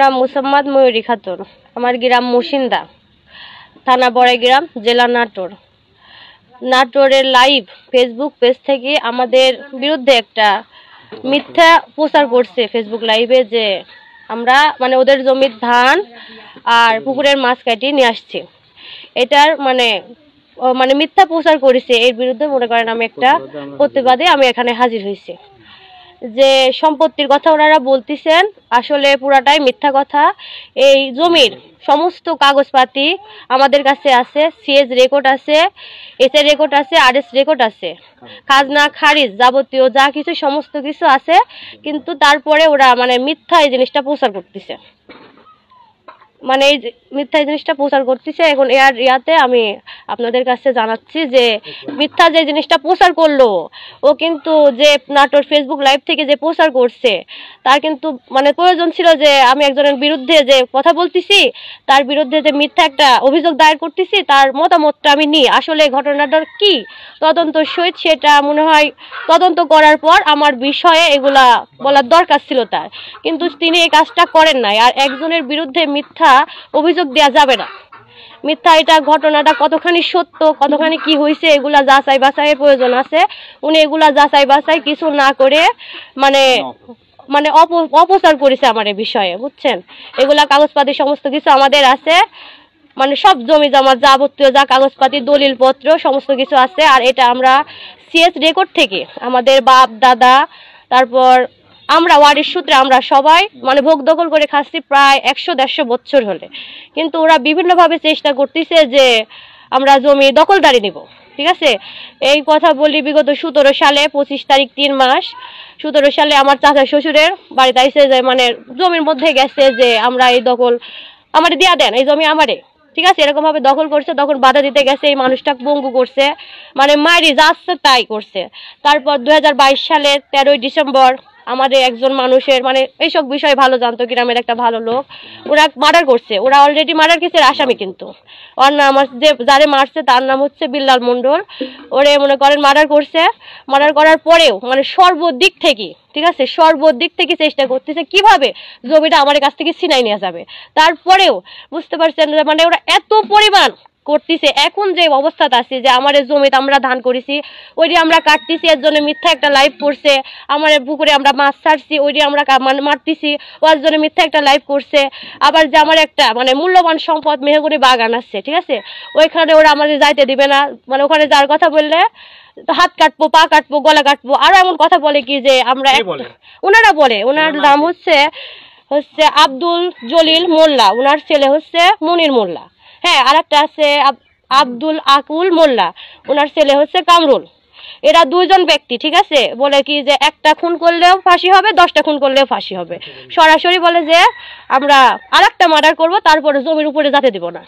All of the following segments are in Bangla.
নাম মুসাম্মদ ময়ূরী খাতুন। আমার গ্রাম মুসিন্দা, থানা বড়াইগ্রাম, জেলা নাটোর। নাটোরের লাইভ ফেসবুক পেজ থেকে আমাদের বিরুদ্ধে একটা মিথ্যা প্রচার করছে ফেসবুক লাইভে, যে আমরা মানে ওদের জমির ধান আর পুকুরের মাছ কাটিয়ে নিয়ে আসছি। এটার মানে মিথ্যা প্রচার করেছে। এর বিরুদ্ধে মনে করেন আমি একটা প্রতিবাদে আমি এখানে হাজির হয়েছি। যে সম্পত্তির কথা ওনারা বলতেছেন, আসলে পুরাটাই মিথ্যা কথা। এই জমির সমস্ত কাগজপাতি আমাদের কাছে আছে, সিএস রেকর্ড আছে, এসএ রেকর্ড আছে, আরএস রেকর্ড আছে, খাজনা খারিজ যাবতীয় যা কিছু সমস্ত কিছু আছে, কিন্তু তারপরে ওরা মানে মিথ্যা এই জিনিসটা প্রচার করতেছে, মানে এই মিথ্যা জিনিসটা প্রচার করতেছে। এখন ইয়াতে আমি আপনাদের কাছে জানাচ্ছি যে মিথ্যা যে জিনিসটা প্রচার করলো, ও কিন্তু যে নাটোর ফেসবুক লাইভ থেকে যে প্রচার করছে, তার কিন্তু মানে প্রয়োজন ছিল যে আমি একজনের বিরুদ্ধে যে কথা বলতেছি, তার বিরুদ্ধে যে মিথ্যা একটা অভিযোগ দায়ের করতেছি, তার মতামতটা আমি নিই, আসলে ঘটনাটার কি তদন্ত সহিত সেটা মনে হয় তদন্ত করার পর আমার বিষয়ে এগুলা বলার দরকার ছিল তার, কিন্তু তিনি এই কাজটা করেন নাই। আর একজনের বিরুদ্ধে মিথ্যা অভিযোগ দেওয়া যাবে না। মিথ্যা এটা ঘটনাটা কতখানি সত্য, কতখানি কি হয়েছে, এগুলা যাচাই বাছাইয়ের প্রয়োজন আছে। উনি এগুলা যাচাই বাছাই কিছু না করে মানে অপচার করেছে আমার এই বিষয়ে, বুঝছেন। এগুলা কাগজপাতি সমস্ত কিছু আমাদের আছে, মানে সব জমি জমা যাবতীয় যা কাগজপাতি দলিল পত্র সমস্ত কিছু আছে। আর এটা আমরা সিএস রেকর্ড থেকে আমাদের বাপ দাদা, তারপর আমরা ওয়ারিশ সূত্রে আমরা সবাই মানে ভোগ দখল করে খাচ্ছি প্রায় 100-150 বছর হলে, কিন্তু ওরা বিভিন্নভাবে চেষ্টা করতেছে যে আমরা জমি দখলদারি নিব। ঠিক আছে, এই কথা বলি বিগত 17 সালে 25 তারিখ 3 মাস 17 সালে আমার চাচা শ্বশুরের বাড়িতে আইসে, যে মানে জমির মধ্যে গেছে যে আমরা এই দখল আমারে দিয়া দেন, এই জমি আমারে। ঠিক আছে, এরকম ভাবে দখল করছে, তখন বাধা দিতে গেছে, এই মানুষটা পঙ্গু করছে, মানে মারি যাচ্ছে তাই করছে। তারপর 2022 সালের 13ই ডিসেম্বর আমাদের একজন মানুষের মানে এইসব বিষয়ে ভালো জানতো, গ্রামের একটা ভালো লোক, ওরা মার্ডার করছে। ওরা অলরেডি মার্ডার কেসের আসামি, কিন্তু ওর নাম আমার যে যারে মারছে তার নাম হচ্ছে বিল্লাল মণ্ডল। ওরে মনে করেন মার্ডার করছে। মার্ডার করার পরেও মানে সর্বদিক থেকে, ঠিক আছে, সর্বদিক থেকে চেষ্টা করতেছে কিভাবে জমিটা আমার কাছ থেকে ছিনাই নেওয়া যাবে। তারপরেও বুঝতে পারছেন মানে ওরা এত পরিমাণ করতেছে। এখন যে অবস্থাতে আছে যে আমার জমিতে আমরা ধান করেছি, ওইটি আমরা কাটতেছি, এর জন্য মিথ্যা একটা লাইভ করছে। আমার পুকুরে আমরা মাছ ছাড়ছি, ওইটি আমরা মারতেছি, ওর জন্য মিথ্যা একটা লাইভ করছে। আবার যে আমার একটা মানে মূল্যবান সম্পদ মেহগনি বাগান আছে, ঠিক আছে, ওইখানে ওরা আমাদের যাইতে দিবে না। মানে ওখানে যার কথা বললে হাত কাটবো, পা কাটবো, গলা কাটবো। আরো এমন কথা বলে কি যে আমরা ওনারা বলে, ওনার নাম হচ্ছে আব্দুল জলিল মোল্লা, ওনার ছেলে হচ্ছে মনির মোল্লা। হ্যাঁ, আর একটা আছে আব্দুল আকুল মোল্লা, ওনার ছেলে হচ্ছে কামরুল। এরা দুইজন ব্যক্তি, ঠিক আছে, বলে কি যে একটা খুন করলেও ফাঁসি হবে, 10টা খুন করলেও ফাঁসি হবে। সরাসরি বলে যে আমরা আরেকটা মার্ডার করব, তারপরে জমির উপরে যেতে দিব না।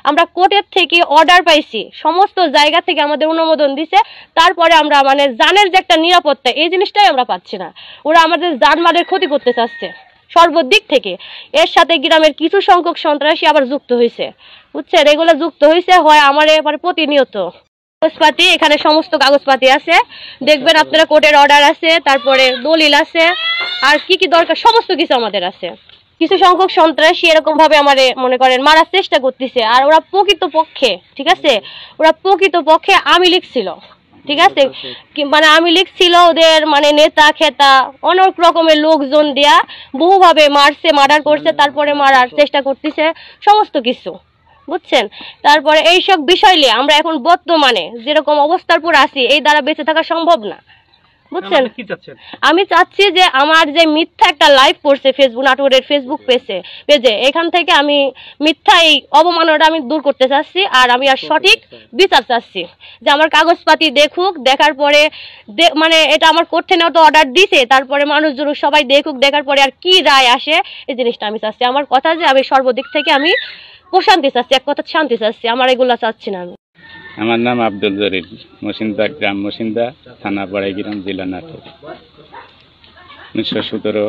আমরা কোর্টের থেকে অর্ডার পাইছি, সমস্ত জায়গা থেকে আমাদের অনুমোদন দিছে, তারপরে আমরা মানে জানের যে একটা নিরাপত্তা, এই জিনিসটাই আমরা পাচ্ছি না। ওরা আমাদের জানমালের ক্ষতি করতে চাচ্ছে সর্বদিক থেকে। এর সাথে গ্রামের কিছু সংখ্যক সন্ত্রাসী আবার যুক্ত হয়েছে, বুঝছেন। এগুলো যুক্ত হয়েছে হয় আমার এবার প্রতিনিয়ত কাগজপাতি, এখানে সমস্ত কাগজপাতি আছে, দেখবেন আপনারা, কোর্টের অর্ডার আছে, তারপরে দলিল আছে, আর কি কি দরকার সমস্ত কিছু আমাদের আছে। কিছু সংখ্যক সন্ত্রাসী এরকম ভাবে আমারে মনে করেন মারার চেষ্টা করতেছে। আর ওরা প্রকৃত পক্ষে, ঠিক আছে, ওরা প্রকৃত পক্ষে আওয়ামী লীগ ছিল, ঠিক আছে, মানে আওয়ামী লীগ ছিল, ওদের মানে নেতা খেতা অনেক রকমের লোকজন দেয়া বহুভাবে মারছে, মার্ডার করছে, তারপরে মারার চেষ্টা করতেছে সমস্ত কিছু, বুঝছেন। তারপরে এইসব বিষয় নিয়ে আমরা এখন বর্তমানে যেরকম অবস্থার পর আছি, এই দ্বারা বেঁচে থাকা সম্ভব না, বুঝছেন। আমি চাচ্ছি যে আমার যে মিথ্যা একটা লাইভ করছে ফেসবুক নাটোরের ফেসবুক পেজে, এখান থেকে আমি মিথ্যা এই অবমাননাটা আমি দূর করতে চাচ্ছি। আর আমি আর সঠিক বিচার চাচ্ছি, যে আমার কাগজপাতি দেখুক, দেখার পরে মানে এটা আমার করতে নেওয়া তো অর্ডার দিছে, তারপরে মানুষজন সবাই দেখুক, দেখার পরে আর কি রায় আসে এই জিনিসটা আমি চাচ্ছি। আমার কথা যে আমি সর্বদিক থেকে আমি প্রশান্তি চাচ্ছি, এক কথা শান্তি চাচ্ছি, আমার এগুলা চাচ্ছি না আমি। আমার নাম আব্দুল জলিল, মুসিন্দা গ্রাম মুসিন্দা, থানা বড়াইগ্রাম, জেলা নাটোর। 1917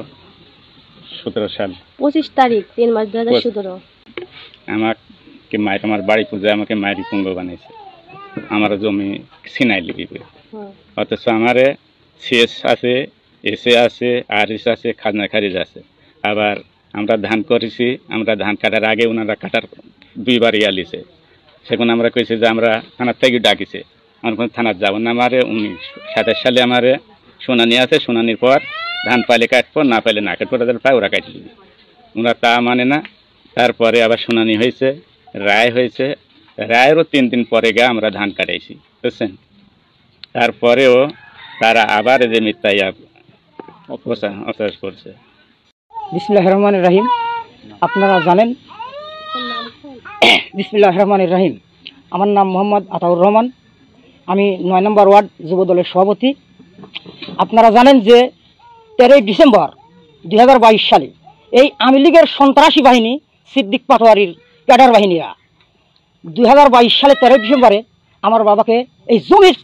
সাল 25 তারিখ 3 মাস 2017 আমাকে মায়ের, আমার বাড়ি পূজায় আমাকে মায়েরই পুঙ্গ বানিয়েছে, আমার জমি ছিনাই লিখবে। অথচ আমারে সিএস আছে, এসএ আছে, আরএস আছে, খাজনা খারিজ আছে, আবার আমরা ধান করেছি, আমরা ধান কাটার আগে ওনারা কাটার 2বার লিছে। সেখানে আমরা কইছি যে আমরা থানার থেকে ডাকিছে, আমার কোনো থানার যাবো না। আমারে 1927 সালে আমারে শুনানি আছে, শুনানির পর ধান পাইলে কাটবো, না পাইলে না কাটবো, তাদের পায় ওরা কাটলি। ওরা তা মানে না। তারপরে আবার শুনানি হয়েছে, রায় হয়েছে, রায়েরও 3 দিন পরে গিয়ে আমরা ধান কাটাইছি, বুঝছেন। তারপরেও তারা আবার যে মিথ্যাই অপচার করছে। বিসমিল্লাহির রহমানির রহিম। আপনারা জানেন, বিসমিল্লাহির রহমানির রহিম। আমার নাম মোহাম্মদ আতাউর রহমান, আমি 9 নম্বর ওয়ার্ড যুবদলের সভাপতি। আপনারা জানেন যে 13 ডিসেম্বর 2022 সালে এই আওয়ামী লীগের সন্ত্রাসী বাহিনী সিদ্দিক পাটোয়ারির ক্যাডার বাহিনীরা 2022 সালে 13 ডিসেম্বরে আমার বাবাকে এই জমির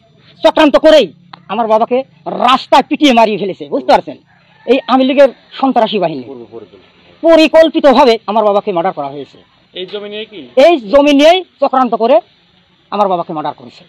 চক্রান্ত করেই আমার বাবাকে রাস্তায় পিটিয়ে মারিয়ে ফেলেছে, বুঝতে পারছেন। এই আওয়ামী লীগের সন্ত্রাসী বাহিনী পরিকল্পিতভাবে আমার বাবাকে মার্ডার করা হয়েছে। এই জমি নিয়েই চক্রান্ত করে আমার বাবাকে মার্ডার করেছে।